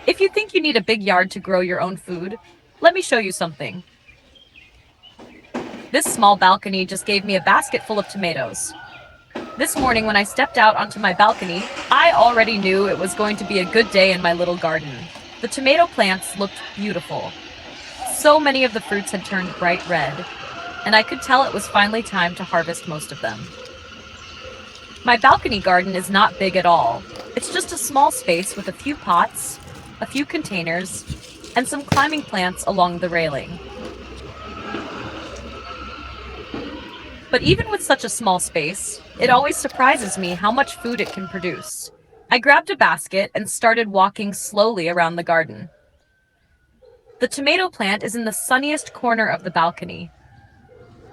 If you think you need a big yard to grow your own food, let me show you something. This small balcony just gave me a basket full of tomatoes. This morning when I stepped out onto my balcony, I already knew it was going to be a good day in my little garden. The tomato plants looked beautiful. So many of the fruits had turned bright red, and I could tell it was finally time to harvest most of them. My balcony garden is not big at all. It's just a small space with a few pots, a few containers, and some climbing plants along the railing. But even with such a small space, it always surprises me how much food it can produce. I grabbed a basket and started walking slowly around the garden. The tomato plant is in the sunniest corner of the balcony.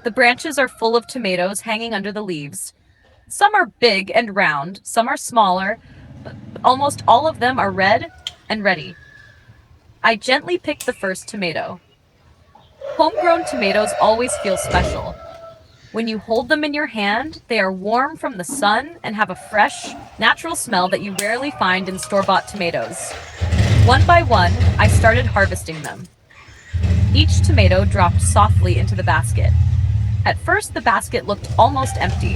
The branches are full of tomatoes hanging under the leaves. Some are big and round, some are smaller, but almost all of them are red and ready. I gently picked the first tomato. Homegrown tomatoes always feel special. When you hold them in your hand, they are warm from the sun and have a fresh, natural smell that you rarely find in store-bought tomatoes. One by one, I started harvesting them. Each tomato dropped softly into the basket. At first, the basket looked almost empty,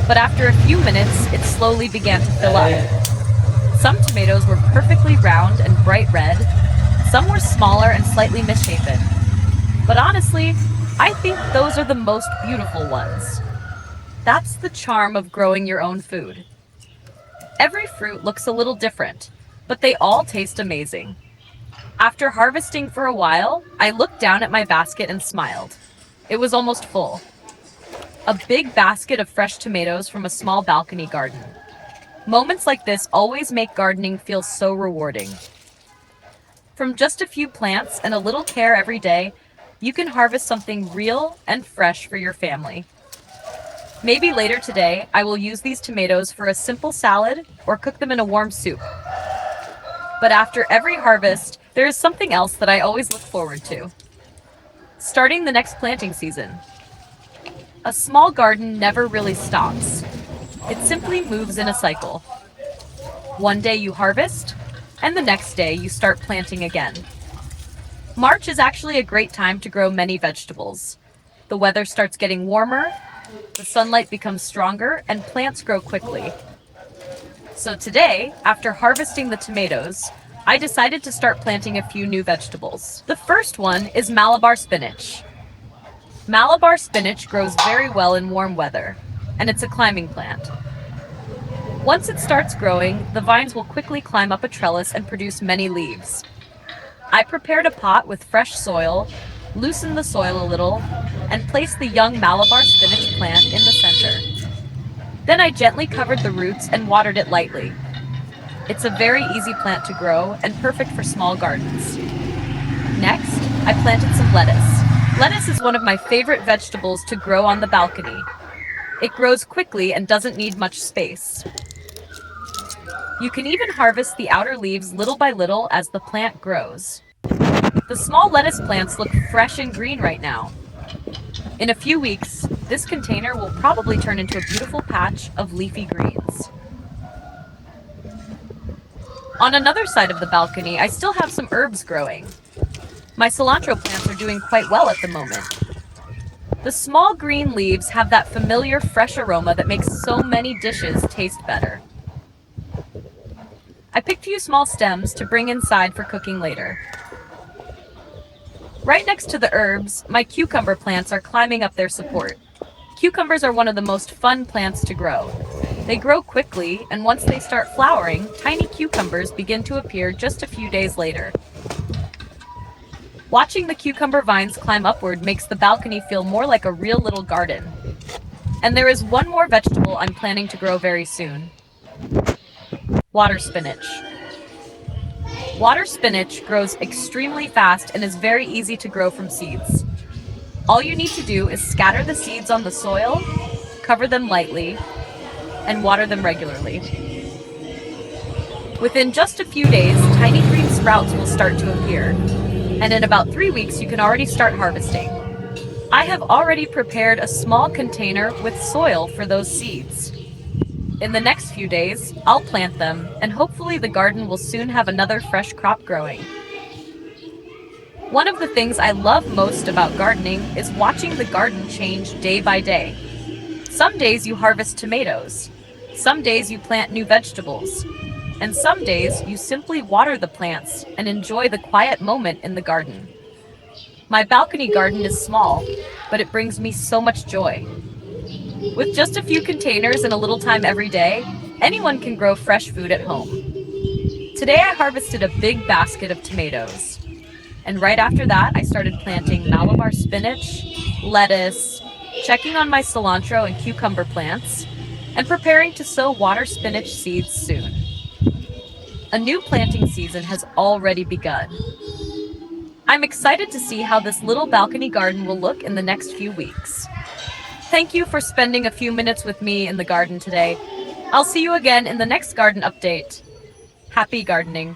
but after a few minutes, it slowly began to fill up. Some tomatoes were perfectly round and bright red. Some were smaller and slightly misshapen. But honestly, I think those are the most beautiful ones. That's the charm of growing your own food. Every fruit looks a little different, but they all taste amazing. After harvesting for a while, I looked down at my basket and smiled. It was almost full. A big basket of fresh tomatoes from a small balcony garden. Moments like this always make gardening feel so rewarding. From just a few plants and a little care every day, you can harvest something real and fresh for your family. Maybe later today, I will use these tomatoes for a simple salad or cook them in a warm soup. But after every harvest, there is something else that I always look forward to. Starting the next planting season. A small garden never really stops. It simply moves in a cycle. One day you harvest, and the next day you start planting again. March is actually a great time to grow many vegetables. The weather starts getting warmer, the sunlight becomes stronger, and plants grow quickly. So today, after harvesting the tomatoes, I decided to start planting a few new vegetables. The first one is Malabar spinach. Malabar spinach grows very well in warm weather, and it's a climbing plant. Once it starts growing, the vines will quickly climb up a trellis and produce many leaves. I prepared a pot with fresh soil, loosened the soil a little, and placed the young Malabar spinach plant in the center. Then I gently covered the roots and watered it lightly. It's a very easy plant to grow and perfect for small gardens. Next, I planted some lettuce. Lettuce is one of my favorite vegetables to grow on the balcony. It grows quickly and doesn't need much space. You can even harvest the outer leaves little by little as the plant grows. The small lettuce plants look fresh and green right now. In a few weeks, this container will probably turn into a beautiful patch of leafy greens. On another side of the balcony, I still have some herbs growing. My cilantro plants are doing quite well at the moment. The small green leaves have that familiar fresh aroma that makes so many dishes taste better. I picked a few small stems to bring inside for cooking later. Right next to the herbs, my cucumber plants are climbing up their support. Cucumbers are one of the most fun plants to grow. They grow quickly, and once they start flowering, tiny cucumbers begin to appear just a few days later. Watching the cucumber vines climb upward makes the balcony feel more like a real little garden. And there is one more vegetable I'm planning to grow very soon. Water spinach. Water spinach grows extremely fast and is very easy to grow from seeds. All you need to do is scatter the seeds on the soil, cover them lightly, and water them regularly. Within just a few days, tiny green sprouts will start to appear, and in about 3 weeks you can already start harvesting. I have already prepared a small container with soil for those seeds. In the next few days, I'll plant them, and hopefully the garden will soon have another fresh crop growing. One of the things I love most about gardening is watching the garden change day by day. Some days you harvest tomatoes, some days you plant new vegetables, and some days you simply water the plants and enjoy the quiet moment in the garden. My balcony garden is small, but it brings me so much joy. With just a few containers and a little time every day, anyone can grow fresh food at home. Today I harvested a big basket of tomatoes. And right after that, I started planting Malabar spinach, lettuce, checking on my cilantro and cucumber plants, and preparing to sow water spinach seeds soon. A new planting season has already begun. I'm excited to see how this little balcony garden will look in the next few weeks. Thank you for spending a few minutes with me in the garden today. I'll see you again in the next garden update. Happy gardening.